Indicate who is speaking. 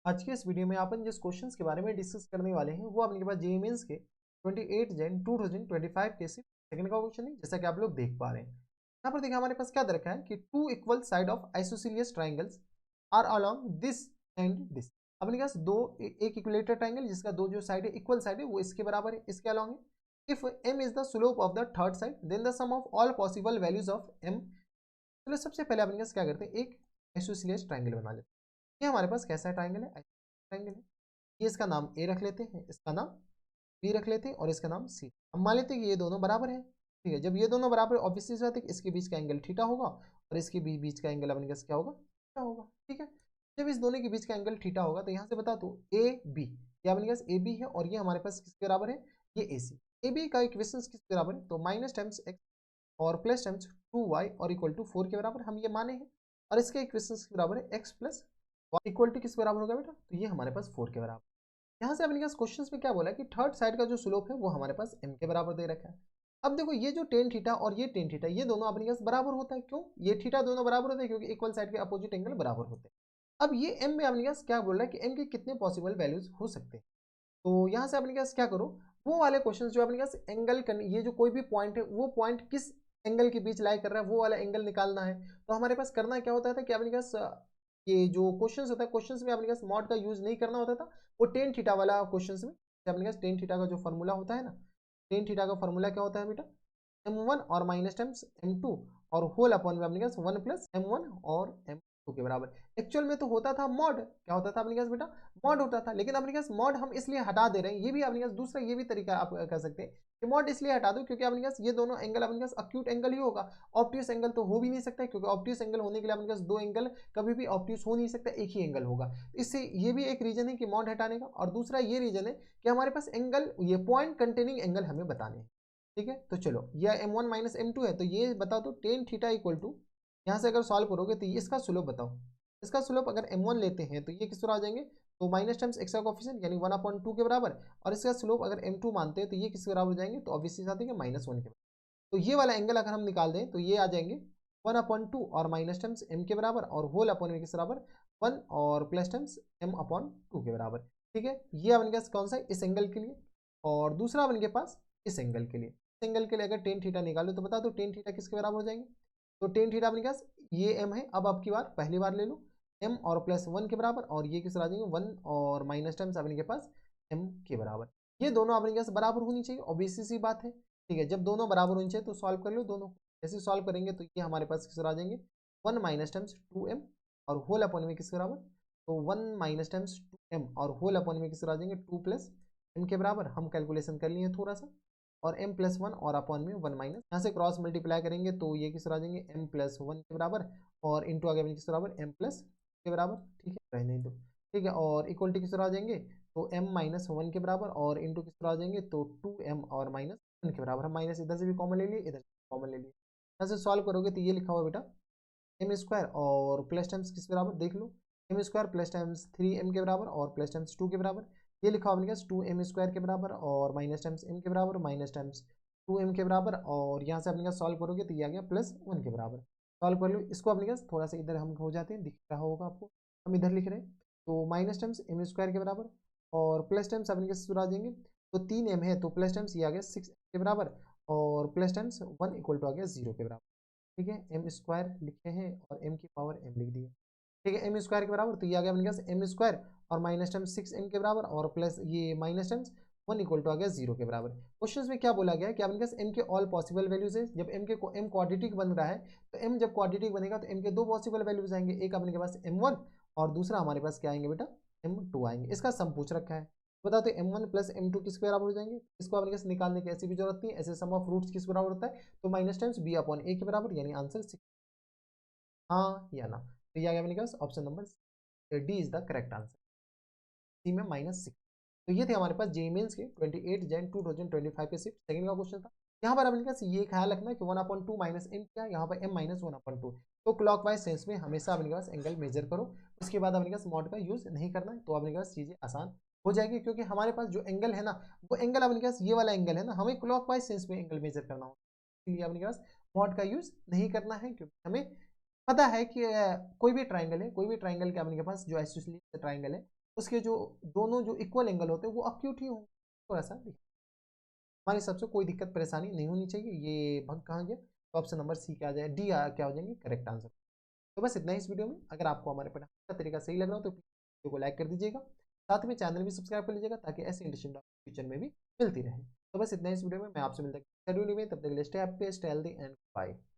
Speaker 1: आज के इस वीडियो में अपन जिस क्वेश्चंस के बारे में डिस्कस करने वाले हैं वो अपने के पास जेईई मेंस के 28 जन 2025 के सिर्फ सेकंड का क्वेश्चन है, जैसा कि आप लोग देख पा रहे हैं। यहाँ पर देखिए हमारे पास क्या दे रखा है कि two equal side of isosceles triangles are along this and this. अपने पास एक इक्विलेटर ट्राइंगल जिसका दो जो साइड है इक्वल साइड है वो इसके बराबर है, इसके अलोंग है। If m is the slope of the third side then the sum of all possible values of m। चलो सबसे पहले अपने पास क्या करते हैं, एक आइसोसेलियस ट्राइंगल बना लेते हैं। ये हमारे पास कैसा ट्राइंगल है, ट्राइंगल है। ये इसका नाम ए रख लेते हैं, इसका नाम बी रख लेते हैं और इसका नाम सी। हम मान लेते हैं कि ये दोनों बराबर है। ठीक है, जब ये दोनों बराबर ऑब्वियसली बात है कि इसके बीच का एंगल थीटा होगा और इसके बीच का एंगल अपने पास क्या होगा, थीटा होगा। ठीक है, जब इस दोनों के बीच का एंगल थीटा होगा तो यहाँ से बता दो ए बी, ये अपने पास ए बी है और ये हमारे पास किसके बराबर है, ये ए सी। ए बी का इक्वेशन किसके बराबर है, तो माइनस टाइम्स एक्स और प्लस टाइम्स 2y और इक्वल टू 4 के बराबर हम ये माने हैं। और इसके इक्वेशन के बराबर है x plus Y equal to किस बराबर होगा बेटा, तो ये हमारे पास 4 के बराबर। यहाँ से अपने पास क्वेश्चन में क्या बोला है कि थर्ड साइड का जो स्लोप है वो हमारे पास m के बराबर दे रखा है। अब देखो ये जो टेन थीटा और ये टेन थीटा ये दोनों अपने पास बराबर होता है। क्यों ये थीटा दोनों बराबर होते हैं, क्योंकि इक्वल साइड के अपोजिट एंगल बराबर होते हैं। अब ये m में अपने पास क्या बोल रहा है कि m के कितने पॉसिबल वैल्यूज हो सकते हैं। तो यहाँ से अपने पास क्या करो, वो वाले क्वेश्चन जो अपने पास एंगल ये जो कोई भी पॉइंट है वो पॉइंट किस एंगल के बीच लाई कर रहा है वो वाला एंगल निकालना है। तो हमारे पास करना क्या होता था कि अपने पास ये जो क्वेश्चन होता है क्वेश्चन में अपने पास मॉड का यूज नहीं करना होता था। वो टेन थीटा वाला क्वेश्चन में अपने पास टेन थीटा का जो फॉर्मूला होता है ना, टेन थीटा का फॉर्मूला क्या होता है बेटा, m1 और माइनस टाइम्स m2 और होल अपॉन में अपने पास 1 प्लस m1 और m2 के बराबर। एक्चुअल में तो होता था मॉड, क्या होता था अपने पास बेटा, मॉड होता था। लेकिन अपने पास मॉड हम इसलिए हटा दे रहे हैं, ये भी अपने पास दूसरा ये भी तरीका आप कर सकते हैं कि मॉड इसलिए हटा दो क्योंकि अपने पास ये दोनों एंगल अपने पास अक्यूट एंगल ही होगा। ऑब्ट्यूस एंगल तो हो भी नहीं सकता, क्योंकि ऑब्ट्यूस एंगल होने के लिए अपने पास दो एंगल कभी भी ऑब्ट्यूस हो नहीं सकता, एक ही एंगल होगा। इससे ये भी एक रीजन है कि मॉड हटाने का, और दूसरा ये रीजन है कि हमारे पास एंगल ये पॉइंट कंटेनिंग एंगल हमें बताने हैं। ठीक है, तो चलो यह m1 माइनस m2 है, तो ये बता दो टेन थीटा इक्वल टू, यहाँ से अगर सॉल्व करोगे तो इसका स्लोप बताओ। इसका स्लोप अगर m1 लेते हैं तो ये किस तरह आ जाएंगे, तो माइनस टाइम्स एक्स का कोफिशिएंट यानी 1/2 के बराबर। और इसका स्लोप अगर m2 मानते हैं तो ये किसके बराबर हो जाएंगे, तो ऑब्वियसली आते हैं -1 के बराबर। तो ये वाला एंगल अगर हम निकाल दें तो ये आ जाएंगे 1/2 और माइनस टाइम्स m के बराबर और होल अपॉन में किस बराबर 1 और प्लस टाइम्स m/2 के बराबर। ठीक है, ये अपने पास कौन सा है, इस एंगल के लिए। और दूसरा अपने के पास इस एंगल के लिए, एंगल के लिए अगर टेन थीटा निकालो तो बता दो टेन थीटा किसके बराबर हो जाएंगे, तो टेन थीटा अपने पास ये m है। अब आपकी बार पहली बार ले लो m और प्लस 1 के बराबर और ये किस आ जाएंगे 1 और माइनस टाइम्स अपने के पास m के बराबर। ये दोनों अपने पास बराबर होनी चाहिए, ऑब्वियस सी बात है। ठीक है, जब दोनों बराबर होनी चाहिए तो सॉल्व कर लो दोनों। जैसे सॉल्व करेंगे तो ये हमारे पास किस आ जाएंगे 1 माइनस टाइम्स 2m और होल अपॉन में किसके बराबर, तो 1 माइनस टाइम्स 2m और होल अपॉन में किस आ जाएंगे 2 प्लस m के बराबर। हम कैलकुलेशन कर लिए थोड़ा सा, और m प्लस 1 और अपॉन में 1 माइनस, यहाँ से क्रॉस मल्टीप्लाई करेंगे तो ये किस आ जाएंगे m प्लस 1 के बराबर और इंटू आगे किस बराबर m प्लस के बराबर। ठीक है, रहने दो। ठीक है, और इक्वल टू किस आ जाएंगे, तो m माइनस 1 के बराबर और इंटू किस आ जाएंगे तो 2m और माइनस 1 के बराबर। हम माइनस इधर से भी कॉमन ले लिए, इधर से कॉमन ले लिए। यहाँ से सॉल्व करोगे तो ये लिखा हुआ बेटा m स्क्वायर और प्लस टाइम्स किस बराबर देख लो, m square plus times 3m के बराबर और प्लस टाइम्स 2 के बराबर। ये लिखा हुआ 2m स्क्वायर के बराबर और माइनस टाइम्स m के बराबर माइनस टाइम्स 2m के बराबर। और यहाँ से अपने का सॉल्व करोगे तो ये आ गया प्लस 1 के बराबर। सॉल्व कर लो इसको, अपने पास थोड़ा सा इधर हम हो जाते हैं, दिख रहा होगा आपको, हम इधर लिख रहे हैं तो माइनस टाइम्स m स्क्वायर के बराबर और प्लस टाइम्स अपने के आ जाएंगे, तो 3m है तो प्लस टाइम्स ये आ गया 6 के बराबर और प्लस टाइम्स 1 इक्वल टू आ गया 0 के बराबर। ठीक है, एम स्क्वायर लिखे हैं और m की पावर m लिख दी है। ठीक है, एम स्क्वायर के बराबर तो ये आ गया अपने पास m स्क्वायर और माइनस टाइम्स 6m के बराबर और प्लस ये माइनस टाइम्स 1 इक्वल टू आ गया 0 के बराबर। क्वेश्चन में क्या बोला गया कि अपने पास m के ऑल पॉसिबल वैल्यूज है। जब m क्वाड्रेटिक बन रहा है तो m जब क्वाड्रेटिक बनेगा तो m के दो पॉसिबल वैल्यूज आएंगे, एक अपने के पास m1 और दूसरा हमारे पास क्या आएंगे बेटा m2 आएंगे। इसका सम पूछ रखा है, बता दो m1 प्लस m2 किसके बराबर हो जाएंगे। इसको अपने पास निकालने की ऐसी भी जरूरत नहीं है, ऐसे सम ऑफ रूट्स किस बराबर होता है, तो minus times b upon a के बराबर, यानी आंसर 6। हाँ या ना, तो ये आ गया अपने पास option number D is the correct answer, C में -6। तो ये थे हमारे पास जेईई मेंस के 28 जन 2025 के सिर्फ सेकंड का क्वेश्चन था। यहाँ पर अपने पास ये ख्याल रखना कि 1/2 माइनस m क्या, यहाँ पर m माइनस 1/2। तो क्लॉकवाइज सेंस में हमेशा अपने पास एंगल मेजर करो, उसके बाद अपने पास मॉड का यूज नहीं करना है, तो अपने पास चीजें आसान हो जाएगी। क्योंकि हमारे पास जो एंगल है ना वो एंगल अपने पास ये वाला एंगल है ना, हमें क्लॉकवाइज सेंस में एंगल मेजर करना होगा, इसलिए अपने पास मॉड का यूज नहीं करना है। क्योंकि हमें पता है कि कोई भी ट्राइंगल है, कोई भी ट्राइंगल के अपने के पास जो आइसोसेलेस ट्राइंगल है उसके जो दोनों जो इक्वल एंगल होते हैं वो अक्यूट ही होंगे, तो ऐसा हमारे हिसाब से कोई दिक्कत परेशानी नहीं होनी चाहिए। ये भंग कहाँ गया, तो ऑप्शन नंबर सी क्या आ जाए, डी क्या हो जाएंगे करेक्ट आंसर। तो बस इतना ही इस वीडियो में। अगर आपको हमारे पढ़ाने का तरीका सही लग रहा हो तो वीडियो को लाइक कर दीजिएगा, साथ में चैनल भी सब्सक्राइब कर लीजिएगा ताकि ऐसी इंटरेस्टिंग फ्यूचर में भी मिलती रहे। तो बस इतना ही इस वीडियो में, मैं आपसे मिलता हूँ, तब तक के लिए stay happy, stay healthy and bye.